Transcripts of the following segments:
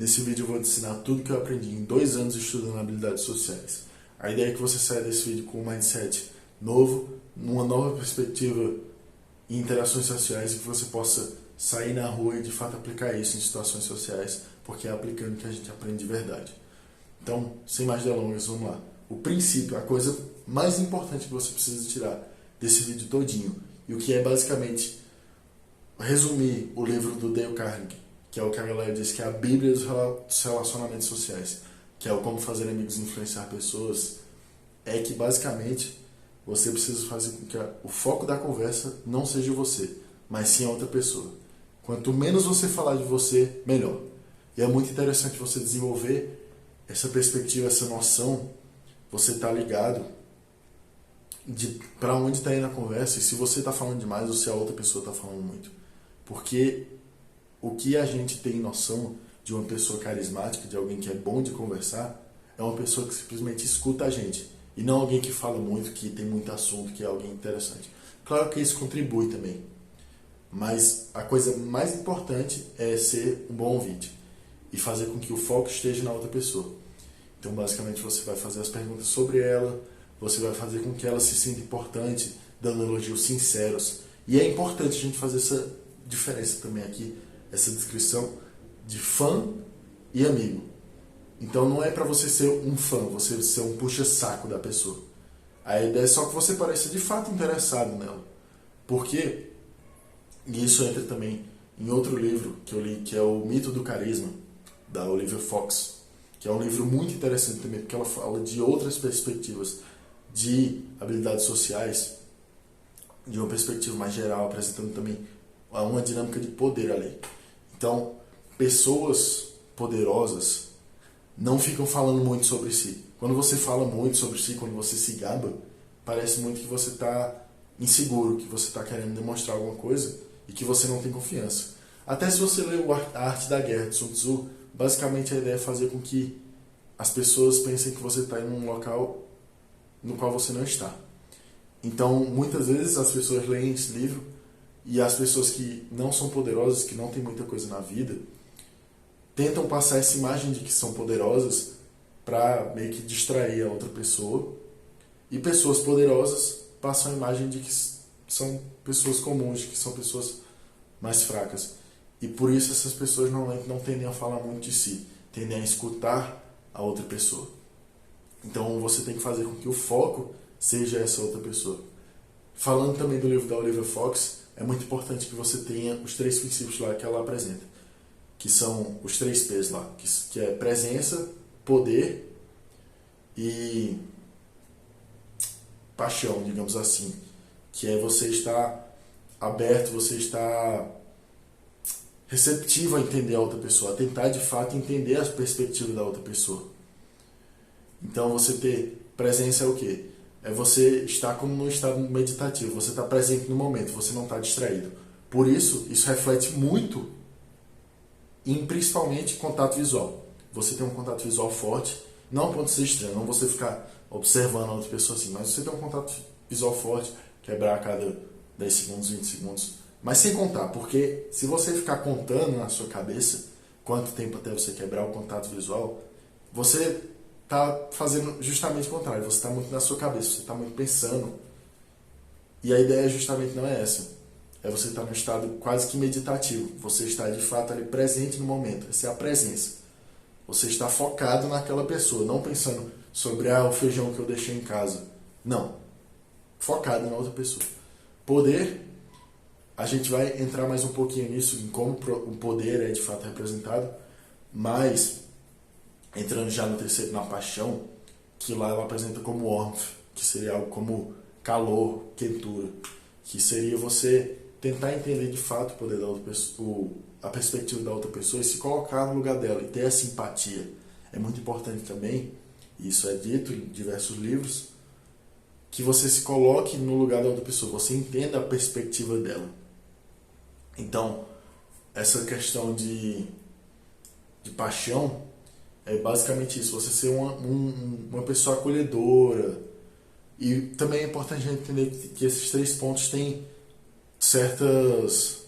Nesse vídeo eu vou te ensinar tudo que eu aprendi em 2 anos estudando habilidades sociais. A ideia é que você saia desse vídeo com um mindset novo, numa nova perspectiva em interações sociais, e que você possa sair na rua e de fato aplicar isso em situações sociais, porque é aplicando que a gente aprende de verdade. Então, sem mais delongas, vamos lá. O princípio, a coisa mais importante que você precisa tirar desse vídeo todinho, e o que é basicamente resumir o livro do Dale Carnegie, que é o que a galera diz que é a Bíblia dos relacionamentos sociais, que é o Como Fazer Amigos e Influenciar Pessoas, é que basicamente você precisa fazer com que o foco da conversa não seja você, mas sim a outra pessoa. Quanto menos você falar de você, melhor. E é muito interessante você desenvolver essa perspectiva, essa noção, você tá ligado de para onde está indo a conversa, e se você está falando demais ou se a outra pessoa está falando muito. Porque o que a gente tem noção de uma pessoa carismática, de alguém que é bom de conversar, é uma pessoa que simplesmente escuta a gente, e não alguém que fala muito, que tem muito assunto, que é alguém interessante. Claro que isso contribui também, mas a coisa mais importante é ser um bom ouvinte e fazer com que o foco esteja na outra pessoa. Então, basicamente, você vai fazer as perguntas sobre ela, você vai fazer com que ela se sinta importante, dando elogios sinceros. E é importante a gente fazer essa diferença também aqui, essa descrição de fã e amigo. Então, não é para você ser um fã, você ser um puxa-saco da pessoa. A ideia é só que você pareça de fato interessado nela. Porque, e isso entra também em outro livro que eu li, que é O Mito do Carisma, da Olivia Fox, que é um livro muito interessante também, porque ela fala de outras perspectivas de habilidades sociais, de uma perspectiva mais geral, apresentando também uma dinâmica de poder ali. Então, pessoas poderosas não ficam falando muito sobre si. Quando você fala muito sobre si, quando você se gaba, parece muito que você está inseguro, que você está querendo demonstrar alguma coisa e que você não tem confiança. Até se você ler A Arte da Guerra, de Sun Tzu, basicamente a ideia é fazer com que as pessoas pensem que você está em um local no qual você não está. Então, muitas vezes as pessoas leem esse livro e as pessoas que não são poderosas, que não têm muita coisa na vida, tentam passar essa imagem de que são poderosas para meio que distrair a outra pessoa, e pessoas poderosas passam a imagem de que são pessoas comuns, de que são pessoas mais fracas. E por isso essas pessoas não tendem a falar muito de si, tendem a escutar a outra pessoa. Então você tem que fazer com que o foco seja essa outra pessoa. Falando também do livro da Olivia Fox, é muito importante que você tenha os 3 princípios lá que ela apresenta, que são os 3 P's lá, que é presença, poder e paixão, digamos assim, que é você estar aberto, você estar receptivo a entender a outra pessoa, a tentar de fato entender a perspectiva da outra pessoa. Então você ter presença é o quê? É você estar como num estado meditativo, você está presente no momento, você não está distraído. Por isso reflete muito em principalmente contato visual. Você tem um contato visual forte, não a ponto de ser estranho, não você ficar observando a outra pessoa assim, mas você tem um contato visual forte, quebrar a cada 10 segundos, 20 segundos, mas sem contar, porque se você ficar contando na sua cabeça quanto tempo até você quebrar o contato visual, você está fazendo justamente o contrário, você está muito na sua cabeça, você está muito pensando, e a ideia justamente não é essa. É você estar num estado quase que meditativo. Você está de fato ali presente no momento. Essa é a presença. Você está focado naquela pessoa, não pensando sobre o feijão que eu deixei em casa. Não. Focado na outra pessoa. Poder, a gente vai entrar mais um pouquinho nisso, em como o poder é de fato representado, mas entrando já no terceiro, na paixão, que lá ela apresenta como warmth, que seria algo como calor, quentura, que seria você tentar entender de fato o poder da outra pessoa, a perspectiva da outra pessoa, e se colocar no lugar dela e ter essa empatia. É muito importante também, e isso é dito em diversos livros, que você se coloque no lugar da outra pessoa, você entenda a perspectiva dela. Então, essa questão de paixão é basicamente isso, você ser uma pessoa acolhedora. E também é importante a gente entender que esses 3 pontos têm certos,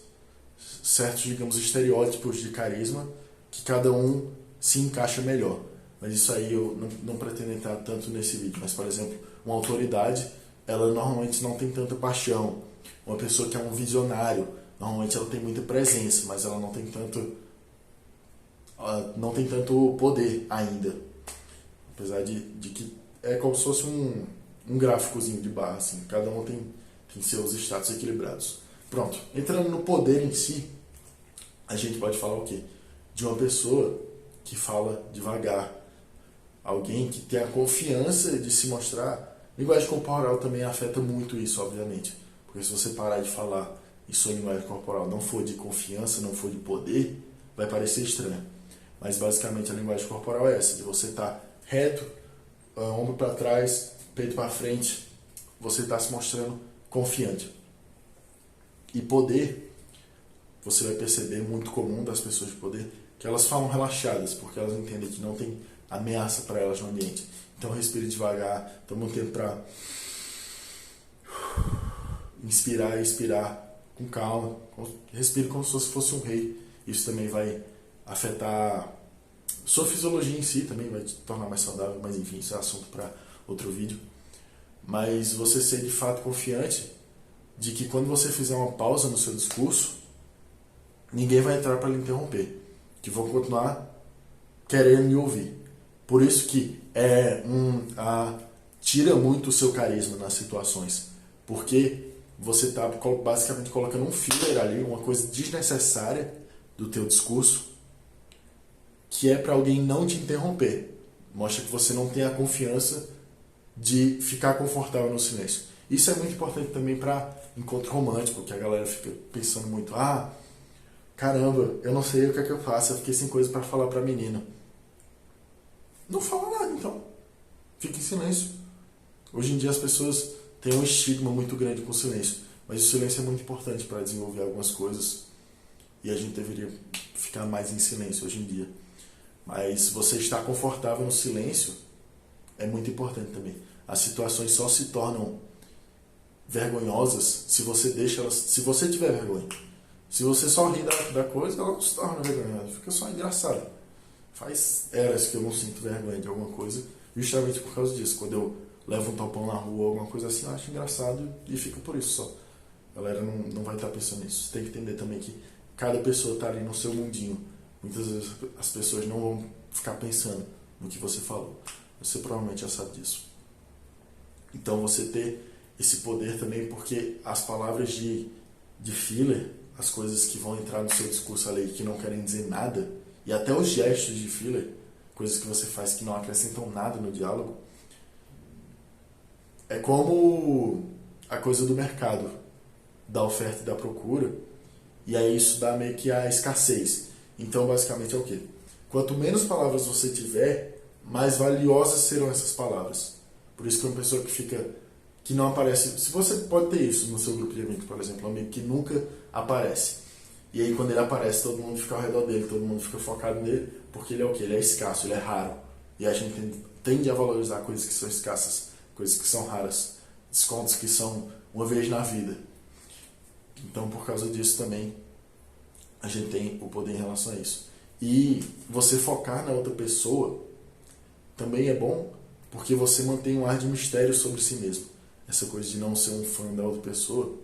digamos, estereótipos de carisma que cada um se encaixa melhor. Mas isso aí eu não pretendo entrar tanto nesse vídeo. Mas, por exemplo, uma autoridade, ela normalmente não tem tanta paixão. Uma pessoa que é um visionário, normalmente ela tem muita presença, mas ela não tem tanto poder ainda. Apesar de que é como se fosse um gráficozinho de barra, assim. Cada um tem seus status equilibrados. Pronto. Entrando no poder em si, a gente pode falar o quê? De uma pessoa que fala devagar. Alguém que tem a confiança de se mostrar. Linguagem corporal também afeta muito isso, obviamente. Porque se você parar de falar e sua linguagem corporal não for de confiança, não for de poder, vai parecer estranho. Mas basicamente a linguagem corporal é essa, de você estar reto, ombro para trás, peito para frente, você está se mostrando confiante. E poder, você vai perceber, muito comum das pessoas de poder, que elas falam relaxadas, porque elas entendem que não tem ameaça para elas no ambiente. Então respire devagar, toma um tempo para inspirar e expirar com calma. Respire como se fosse um rei. Isso também vai afetar sua fisiologia em si, também vai te tornar mais saudável, mas enfim, isso é assunto para outro vídeo. Mas você ser de fato confiante de que quando você fizer uma pausa no seu discurso, ninguém vai entrar para lhe interromper, que vão continuar querendo me ouvir. Por isso que tira muito o seu carisma nas situações, porque você está basicamente colocando um filler ali, uma coisa desnecessária do teu discurso, que é para alguém não te interromper. Mostra que você não tem a confiança de ficar confortável no silêncio. Isso é muito importante também para encontro romântico, que a galera fica pensando muito, caramba, eu não sei o que é que eu faço, eu fiquei sem coisa para falar para a menina. Não fala nada, então. Fica em silêncio. Hoje em dia as pessoas têm um estigma muito grande com o silêncio, mas o silêncio é muito importante para desenvolver algumas coisas e a gente deveria ficar mais em silêncio hoje em dia. Mas você estar confortável no silêncio é muito importante também. As situações só se tornam vergonhosas se você deixa elas, se você tiver vergonha. Se você só ri da coisa, ela não se torna vergonhosa, fica só engraçado. Faz eras que eu não sinto vergonha de alguma coisa, justamente por causa disso. Quando eu levo um topão na rua ou alguma coisa assim, eu acho engraçado e fica por isso só. A galera não vai estar pensando nisso. Você tem que entender também que cada pessoa está ali no seu mundinho. Muitas vezes as pessoas não vão ficar pensando no que você falou. Você provavelmente já sabe disso. Então você ter esse poder também, porque as palavras de filler, as coisas que vão entrar no seu discurso ali que não querem dizer nada, e até os gestos de filler, coisas que você faz que não acrescentam nada no diálogo, é como a coisa do mercado, da oferta e da procura, e aí isso dá meio que a escassez. Então basicamente é o quê? Quanto menos palavras você tiver, mais valiosas serão essas palavras. Por isso que uma pessoa que não aparece, se você pode ter isso no seu grupo de amigos, por exemplo, um amigo que nunca aparece, e aí quando ele aparece todo mundo fica ao redor dele, todo mundo fica focado nele, porque ele é o quê? Ele é escasso, ele é raro, e a gente tende a valorizar coisas que são escassas, coisas que são raras, descontos que são uma vez na vida. Então por causa disso também a gente tem o poder em relação a isso. E você focar na outra pessoa também é bom, porque você mantém um ar de mistério sobre si mesmo. Essa coisa de não ser um fã da outra pessoa,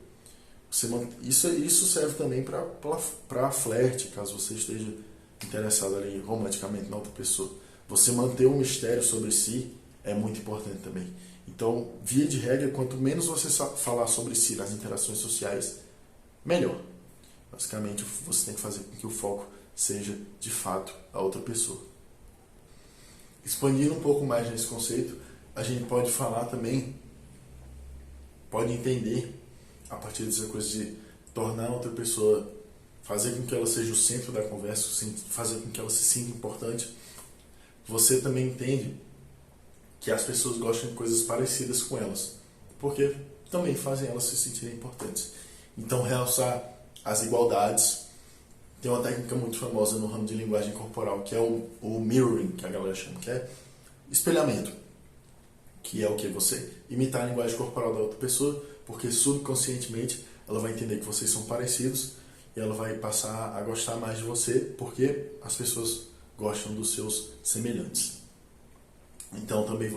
isso serve também para flerte, caso você esteja interessado ali romanticamente na outra pessoa. Você manter um mistério sobre si é muito importante também. Então, via de regra, quanto menos você falar sobre si nas interações sociais, melhor. Basicamente, você tem que fazer com que o foco seja, de fato, a outra pessoa. Expandindo um pouco mais nesse conceito, a gente pode falar também, pode entender, a partir dessa coisa de tornar a outra pessoa, fazer com que ela seja o centro da conversa, fazer com que ela se sinta importante. Você também entende que as pessoas gostam de coisas parecidas com elas, porque também fazem elas se sentirem importantes. Então, realçar as igualdades. Tem uma técnica muito famosa no ramo de linguagem corporal, que é o mirroring, que a galera chama, que é espelhamento. Que é o que? Você imitar a linguagem corporal da outra pessoa, porque subconscientemente ela vai entender que vocês são parecidos e ela vai passar a gostar mais de você, porque as pessoas gostam dos seus semelhantes. Então também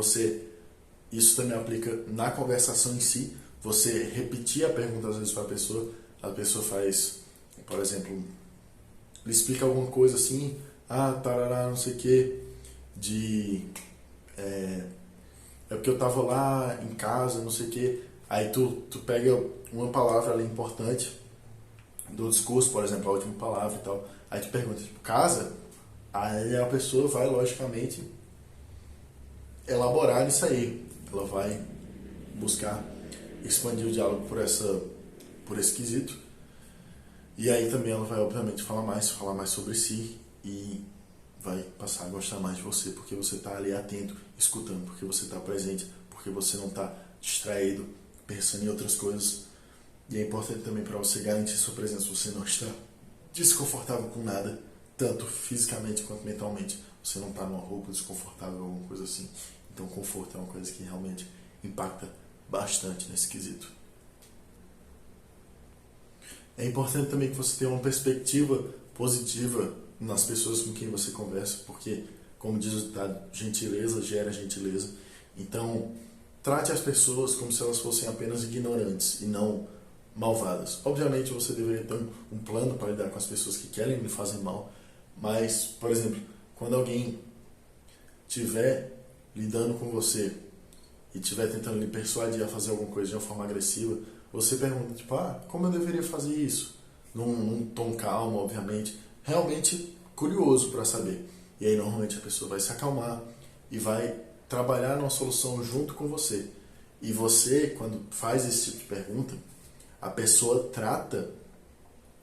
isso também aplica na conversação em si, você repetir a pergunta às vezes para a pessoa faz, por exemplo, ele explica alguma coisa assim, tarará, não sei o que, é porque eu tava lá em casa, não sei o que, aí tu pega uma palavra ali importante do discurso, por exemplo, a última palavra e tal, aí tu pergunta, tipo, casa? Aí a pessoa vai, logicamente, elaborar isso aí, ela vai buscar expandir o diálogo por esse quesito, e aí também ela vai, obviamente, falar mais sobre si e vai passar a gostar mais de você, porque você está ali atento, escutando, porque você está presente, porque você não está distraído, pensando em outras coisas. E é importante também para você garantir sua presença, você não está desconfortável com nada, tanto fisicamente quanto mentalmente. Você não está numa roupa desconfortável ou alguma coisa assim. Então, conforto é uma coisa que realmente impacta bastante nesse quesito. É importante também que você tenha uma perspectiva positiva nas pessoas com quem você conversa, porque, como diz o ditado, gentileza gera gentileza. Então, trate as pessoas como se elas fossem apenas ignorantes e não malvadas. Obviamente, você deveria ter um plano para lidar com as pessoas que querem lhe fazer mal, mas, por exemplo, quando alguém estiver lidando com você e estiver tentando lhe persuadir a fazer alguma coisa de uma forma agressiva, você pergunta, tipo, como eu deveria fazer isso? Num tom calmo, obviamente, realmente curioso para saber. E aí, normalmente, a pessoa vai se acalmar e vai trabalhar numa solução junto com você. E você, quando faz esse tipo de pergunta, a pessoa trata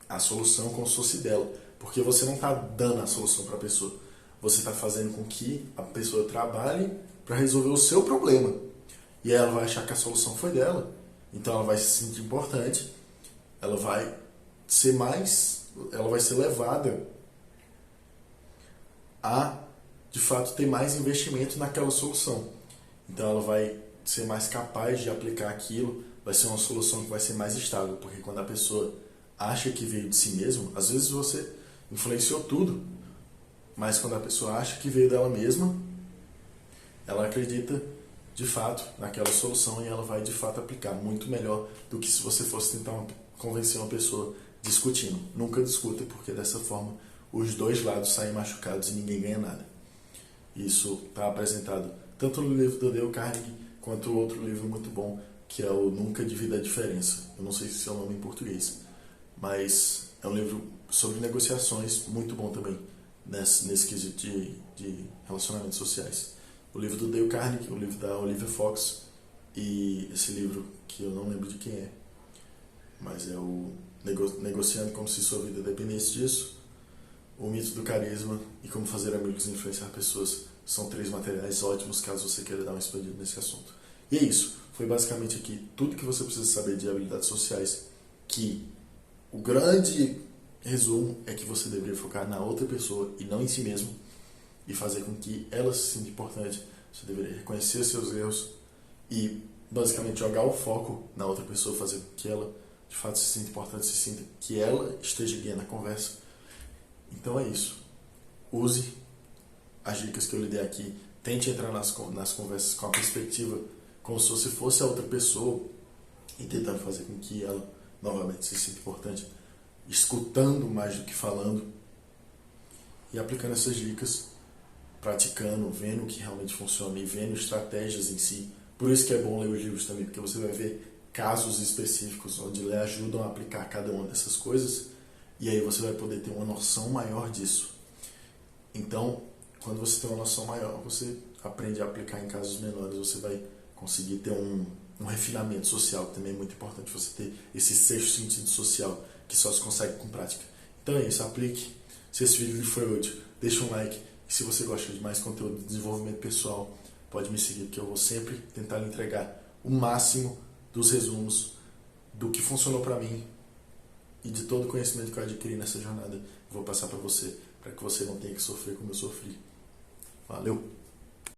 a solução como se fosse dela. Porque você não está dando a solução para a pessoa. Você está fazendo com que a pessoa trabalhe para resolver o seu problema. E aí ela vai achar que a solução foi dela. Então ela vai se sentir importante. Ela vai ser levada a, de fato, ter mais investimento naquela solução. Então ela vai ser mais capaz de aplicar aquilo, vai ser uma solução que vai ser mais estável, porque quando a pessoa acha que veio de si mesmo, às vezes você influenciou tudo, mas quando a pessoa acha que veio dela mesma, ela acredita de fato naquela solução e ela vai de fato aplicar muito melhor do que se você fosse tentar convencer uma pessoa discutindo. Nunca discuta, porque dessa forma os dois lados saem machucados e ninguém ganha nada. Isso está apresentado tanto no livro do Dale Carnegie quanto outro livro muito bom, que é o Nunca Divida a Diferença. Eu não sei se é o nome em português, mas é um livro sobre negociações muito bom também nesse quesito de relacionamentos sociais. O livro do Dale Carnegie, o livro da Olivia Fox e esse livro que eu não lembro de quem é, mas é o Negociando como se sua vida dependesse disso, O Mito do Carisma e Como Fazer Amigos e Influenciar Pessoas. São 3 materiais ótimos caso você queira dar um expandido nesse assunto. E é isso. Foi basicamente aqui tudo que você precisa saber de habilidades sociais, que o grande resumo é que você deveria focar na outra pessoa e não em si mesmo e fazer com que ela se sinta importante. Você deveria reconhecer seus erros e basicamente jogar o foco na outra pessoa, fazer com que ela de fato se sinta importante, se sinta que ela esteja guiando a conversa. Então é isso. Use as dicas que eu lhe dei aqui. Tente entrar nas conversas com a perspectiva como se fosse a outra pessoa e tentar fazer com que ela novamente se sinta importante, escutando mais do que falando e aplicando essas dicas, praticando, vendo o que realmente funciona e vendo estratégias em si. Por isso que é bom ler os livros também, porque você vai ver casos específicos onde lhe ajudam a aplicar cada uma dessas coisas e aí você vai poder ter uma noção maior disso. Então, quando você tem uma noção maior, você aprende a aplicar em casos menores, você vai conseguir ter um refinamento social, que também é muito importante você ter esse sexto sentido social, que só se consegue com prática. Então é isso, aplique. Se esse vídeo lhe foi útil, deixa um like. E se você gosta de mais conteúdo de desenvolvimento pessoal, pode me seguir, que eu vou sempre tentar lhe entregar o máximo dos resumos do que funcionou para mim e de todo o conhecimento que eu adquiri nessa jornada. Eu vou passar para você, para que você não tenha que sofrer como eu sofri. Valeu!